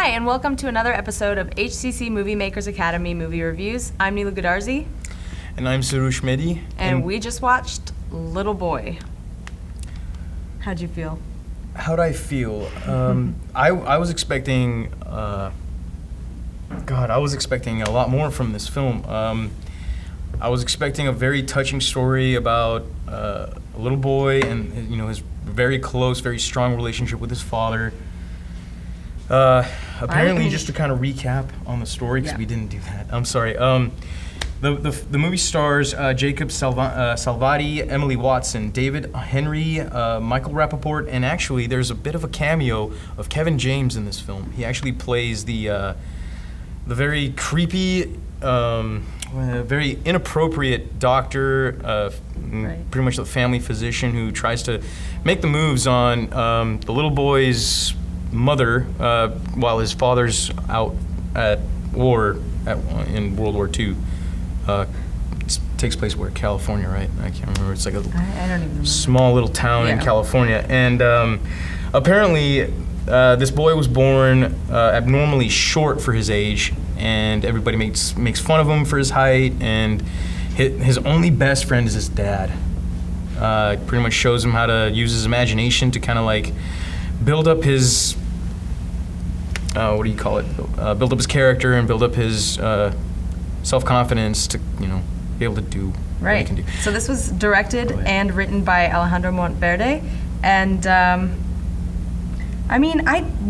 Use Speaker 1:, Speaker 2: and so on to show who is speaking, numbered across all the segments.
Speaker 1: Hi, and welcome to another episode of HCC MovieMakers Academy Movie Reviews. I'm Neelou Goodarzi.
Speaker 2: And I'm Soroosh, Mehdi.
Speaker 1: And we just watched Little Boy. How'd you feel?
Speaker 2: How'd I feel? I was expecting, I was expecting a lot more from this film. I was expecting a very touching story about a little boy and his very close, very strong relationship with his father. Apparently, just to kind of recap on the story, because we didn't do that. I'm sorry. The movie stars Jacob Salvati, Emily Watson, David Henry, Michael Rappaport, and actually there's a bit of a cameo of Kevin James in this film. He actually plays the very creepy, very inappropriate doctor, pretty much the family physician who tries to make the moves on the little boy's mother while his father's out at war in World War II. It takes place where? California, right? I can't remember. It's like a
Speaker 1: I don't even
Speaker 2: small little town in California. And apparently this boy was born abnormally short for his age, and everybody makes fun of him for his height, and his only best friend is his dad. Pretty much shows him how to use his imagination to kind of like build up his, what do you call it? Build up his character and build up his self-confidence to, be able to do what he can do.
Speaker 1: So this was directed and written by Alejandro Monteverde, and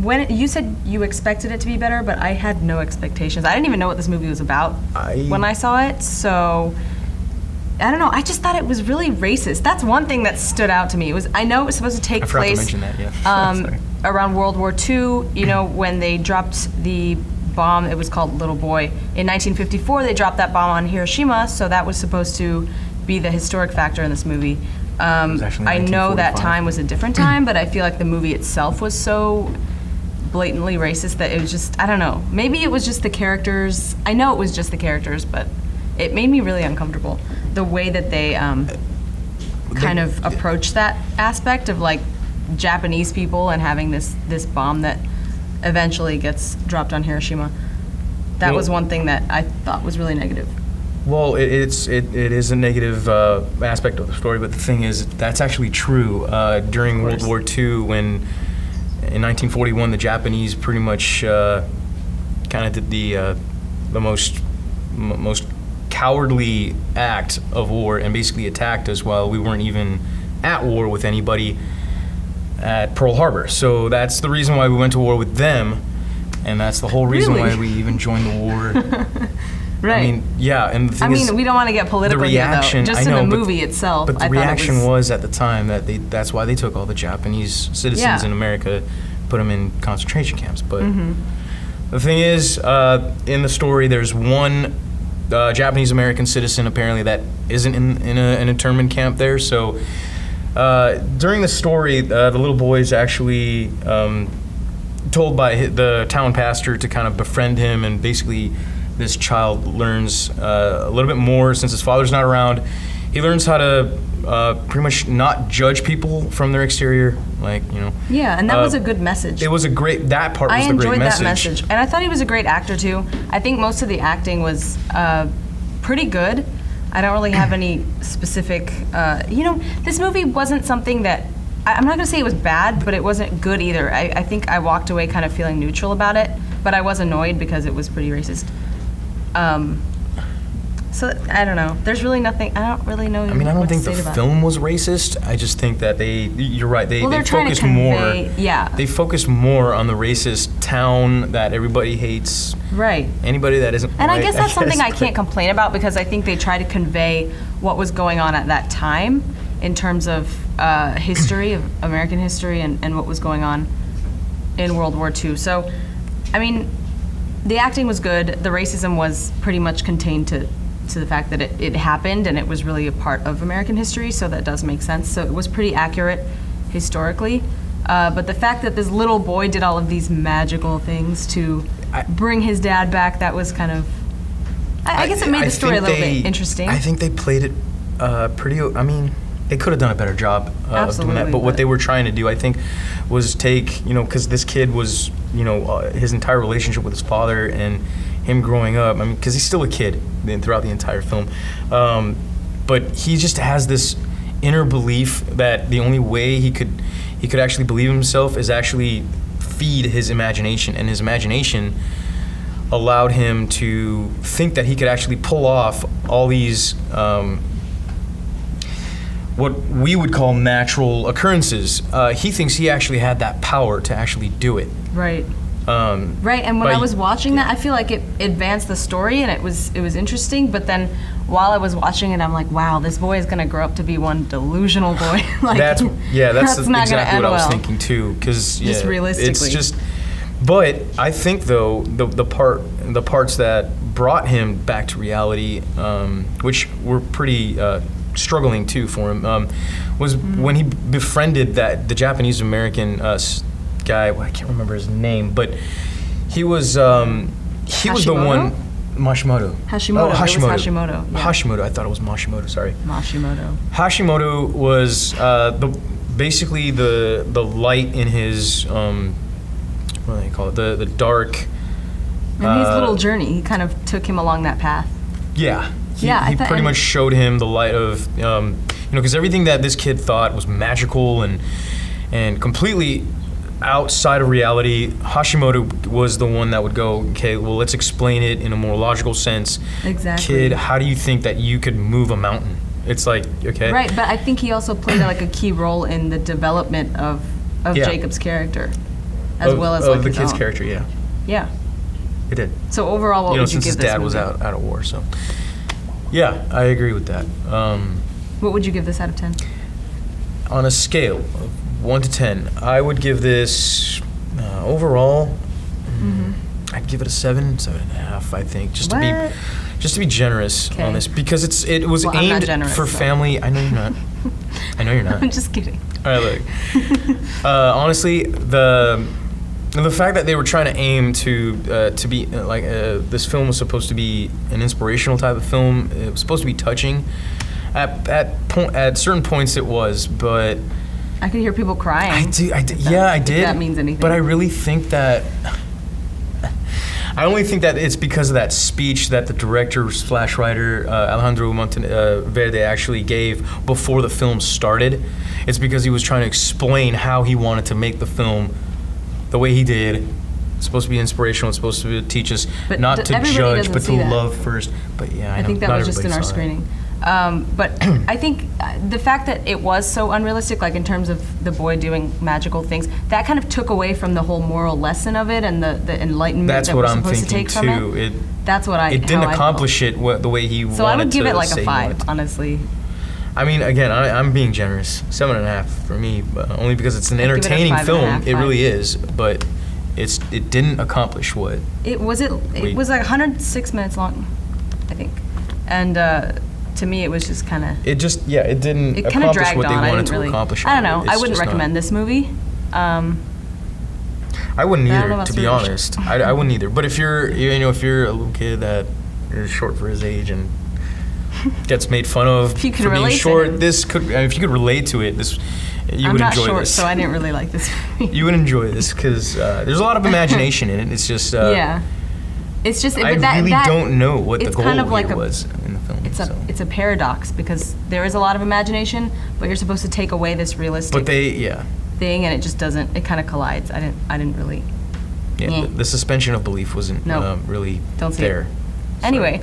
Speaker 1: when you said you expected it to be better, but I had no expectations. I didn't even know what this movie was about when I saw it, so I don't know. I just thought it was really racist. That's one thing that stood out to me. I know it was supposed to take place
Speaker 2: to mention that,
Speaker 1: around World War II. When they dropped the bomb, it was called Little Boy. In 1954, they dropped that bomb on Hiroshima, so that was supposed to be the historic factor in this movie. I know that time was a different time, but I feel like the movie itself was so blatantly racist that it was just, I don't know. Maybe it was just the characters. I know it was just the characters, but it made me really uncomfortable. The way that they kind of approach that aspect of like Japanese people and having this bomb that eventually gets dropped on Hiroshima. That was one thing that I thought was really negative.
Speaker 2: Well, it is a negative aspect of the story, but the thing is, that's actually true. During World War II, when in 1941 the Japanese pretty much kind of did the most cowardly act of war and basically attacked us while we weren't even at war with anybody at Pearl Harbor. So that's the reason why we went to war with them, and that's the whole reason why we even joined the war.
Speaker 1: Right.
Speaker 2: And the thing is,
Speaker 1: we don't want to get political here, though. Just in the movie itself,
Speaker 2: but the reaction was at the time that that's why they took all the Japanese citizens in America, put them in concentration camps. But the thing is, in the story, there's one Japanese American citizen apparently that isn't in an internment camp there. So during the story, the little boy is actually told by the town pastor to kind of befriend him, and basically this child learns a little bit more since his father's not around. He learns how to pretty much not judge people from their exterior, Yeah,
Speaker 1: and that was a good message.
Speaker 2: It was a great. That part was the great message. I enjoyed that message,
Speaker 1: and I thought he was a great actor too. I think most of the acting was pretty good. I don't really have any specific. This movie wasn't something that. I'm not gonna say it was bad, but it wasn't good either. I think I walked away kind of feeling neutral about it, but I was annoyed because it was pretty racist. So I don't know. There's really nothing. I don't really know.
Speaker 2: I don't think the film was racist. I just think that you're right. They focus more.
Speaker 1: Yeah.
Speaker 2: They focus more on the racist town that everybody hates.
Speaker 1: Right.
Speaker 2: Anybody that isn't.
Speaker 1: And I guess that's something I can't complain about, because I think they try to convey what was going on at that time in terms of history, of American history, and what was going on in World War II. So, the acting was good. The racism was pretty much contained to the fact that it happened, and it was really a part of American history, so that does make sense. So it was pretty accurate historically. But the fact that this little boy did all of these magical things to bring his dad back, that was kind of... I guess it made the story a little bit interesting.
Speaker 2: I think they played it pretty... they could have done a better job of doing that.
Speaker 1: Absolutely,
Speaker 2: But what
Speaker 1: but-
Speaker 2: they were trying to do, I think, was take, because this kid was, his entire relationship with his father and him growing up. I mean, because he's still a kid throughout the entire film, but he just has this inner belief that the only way he could actually believe in himself is actually feed his imagination, and his imagination allowed him to think that he could actually pull off all these what we would call natural occurrences. He thinks he actually had that power to actually do it.
Speaker 1: Right. Right, and when I was watching that, I feel like it advanced the story, and it was interesting. But then, while I was watching it, I'm like, wow, this boy is gonna grow up to be one delusional boy. Like,
Speaker 2: that's
Speaker 1: not gonna
Speaker 2: exactly
Speaker 1: end
Speaker 2: what I was
Speaker 1: well.
Speaker 2: thinking too. Because
Speaker 1: Just realistically.
Speaker 2: it's just. But I think though the parts that brought him back to reality, which were pretty struggling too for him, was when he befriended the Japanese American guy. Well, I can't remember his name, but he was the one. Hashimoto.
Speaker 1: Hashimoto.
Speaker 2: Oh, Hashimoto.
Speaker 1: It was Hashimoto. Yeah.
Speaker 2: Hashimoto. I thought it was Mashimoto. Sorry.
Speaker 1: Hashimoto
Speaker 2: was basically the light in his what do they call it? The dark.
Speaker 1: And his little journey, he kind of took him along that path.
Speaker 2: Yeah.
Speaker 1: I
Speaker 2: He
Speaker 1: thought-
Speaker 2: pretty much showed him the light of because everything that this kid thought was magical and completely outside of reality, Hashimoto was the one that would go, okay, well, let's explain it in a more logical sense.
Speaker 1: Exactly.
Speaker 2: Kid, how do you think that you could move a mountain? It's like, okay.
Speaker 1: Right, but I think he also played like a key role in the development of
Speaker 2: Yeah.
Speaker 1: Jacob's character, as well as
Speaker 2: of
Speaker 1: like
Speaker 2: the
Speaker 1: his
Speaker 2: kid's
Speaker 1: own.
Speaker 2: character, yeah.
Speaker 1: Yeah.
Speaker 2: It did.
Speaker 1: So overall, what would you
Speaker 2: since
Speaker 1: give
Speaker 2: his
Speaker 1: this
Speaker 2: dad was
Speaker 1: movie?
Speaker 2: out of war, so. Yeah, I agree with that.
Speaker 1: What would you give this out of 10?
Speaker 2: On a scale of 1 to 10, I would give this overall. I'd give it a 7.5. I think, just to be generous
Speaker 1: Okay.
Speaker 2: on this, because it was
Speaker 1: Well, I'm not
Speaker 2: aimed
Speaker 1: generous,
Speaker 2: for
Speaker 1: so.
Speaker 2: family. I know you're not. I know you're not.
Speaker 1: I'm just kidding.
Speaker 2: All right, look. Honestly, the fact that they were trying to aim to be this film was supposed to be an inspirational type of film. It was supposed to be touching. At certain points, it was, but
Speaker 1: I could hear people crying.
Speaker 2: I did.
Speaker 1: If that means anything.
Speaker 2: But I really think that. I only think that it's because of that speech that the director/writer Alejandro Monteverde actually gave before the film started. It's because he was trying to explain how he wanted to make the film the way he did. It's supposed to be inspirational. It's supposed to teach us
Speaker 1: But
Speaker 2: not to
Speaker 1: everybody
Speaker 2: judge,
Speaker 1: doesn't
Speaker 2: but to
Speaker 1: see that.
Speaker 2: love first. But yeah, I know.
Speaker 1: think that
Speaker 2: not
Speaker 1: was just in our
Speaker 2: everybody saw that.
Speaker 1: screening. But I think the fact that it was so unrealistic, like in terms of the boy doing magical things, that kind of took away from the whole moral lesson of it and the enlightenment
Speaker 2: That's
Speaker 1: that
Speaker 2: what
Speaker 1: we're
Speaker 2: I'm
Speaker 1: supposed to
Speaker 2: thinking
Speaker 1: take from
Speaker 2: too.
Speaker 1: it. That's what
Speaker 2: It didn't
Speaker 1: how I
Speaker 2: accomplish it the way he
Speaker 1: felt.
Speaker 2: wanted to.
Speaker 1: So I would give it like
Speaker 2: say
Speaker 1: a
Speaker 2: he wanted
Speaker 1: 5,
Speaker 2: to.
Speaker 1: honestly.
Speaker 2: I mean, again, I'm being generous. 7.5 for me, but only because it's an
Speaker 1: I'd give it a
Speaker 2: entertaining
Speaker 1: 5.5,
Speaker 2: film. It
Speaker 1: 5.
Speaker 2: really is, but it didn't accomplish what.
Speaker 1: It was like 106 minutes long, I think, and to me it was just kind of.
Speaker 2: It didn't
Speaker 1: It kind of
Speaker 2: accomplish
Speaker 1: dragged
Speaker 2: what they
Speaker 1: on. I
Speaker 2: wanted
Speaker 1: didn't
Speaker 2: to
Speaker 1: really.
Speaker 2: accomplish.
Speaker 1: I don't know.
Speaker 2: It's
Speaker 1: I wouldn't
Speaker 2: just not-
Speaker 1: recommend this movie.
Speaker 2: I wouldn't
Speaker 1: I don't know
Speaker 2: either,
Speaker 1: about
Speaker 2: to be
Speaker 1: Soroosh.
Speaker 2: honest. I wouldn't either. But if you're a little kid that is short for his age and gets made fun of
Speaker 1: If you could
Speaker 2: for being
Speaker 1: relate to
Speaker 2: short,
Speaker 1: him.
Speaker 2: if you could relate to it, you
Speaker 1: I'm
Speaker 2: would
Speaker 1: not
Speaker 2: enjoy
Speaker 1: short,
Speaker 2: this.
Speaker 1: so I didn't really like this movie.
Speaker 2: You would enjoy this because there's a lot of imagination in it. It's just
Speaker 1: yeah, it's just.
Speaker 2: I
Speaker 1: but that,
Speaker 2: really
Speaker 1: that,
Speaker 2: don't know what the
Speaker 1: it's
Speaker 2: goal
Speaker 1: kind of like
Speaker 2: here
Speaker 1: a-
Speaker 2: was in the film.
Speaker 1: It's a paradox because there is a lot of imagination, but you're supposed to take away this realistic
Speaker 2: but
Speaker 1: thing, and it just doesn't. It kind of collides. I didn't really.
Speaker 2: yeah,
Speaker 1: Yeah.
Speaker 2: the suspension of belief wasn't
Speaker 1: No.
Speaker 2: really
Speaker 1: Don't see
Speaker 2: there.
Speaker 1: it. Anyway,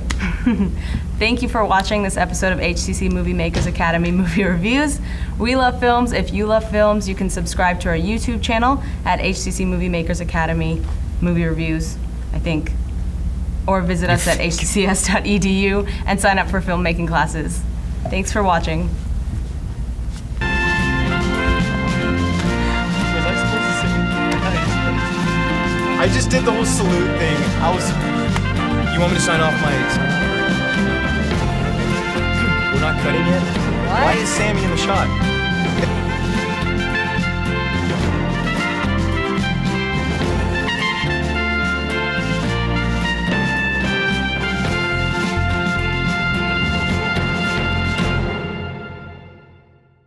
Speaker 1: thank you for watching this episode of HCC MovieMakers Academy Movie Reviews. We love films. If you love films, you can subscribe to our YouTube channel at HCC MovieMakers Academy Movie Reviews, I think. Or visit us at hccs.edu and sign up for filmmaking classes. Thanks for watching.
Speaker 2: Was I supposed to say? I just did the whole salute thing. You want me to sign off my? We're not cutting yet.
Speaker 1: What?
Speaker 2: Why is Sammy in the shot?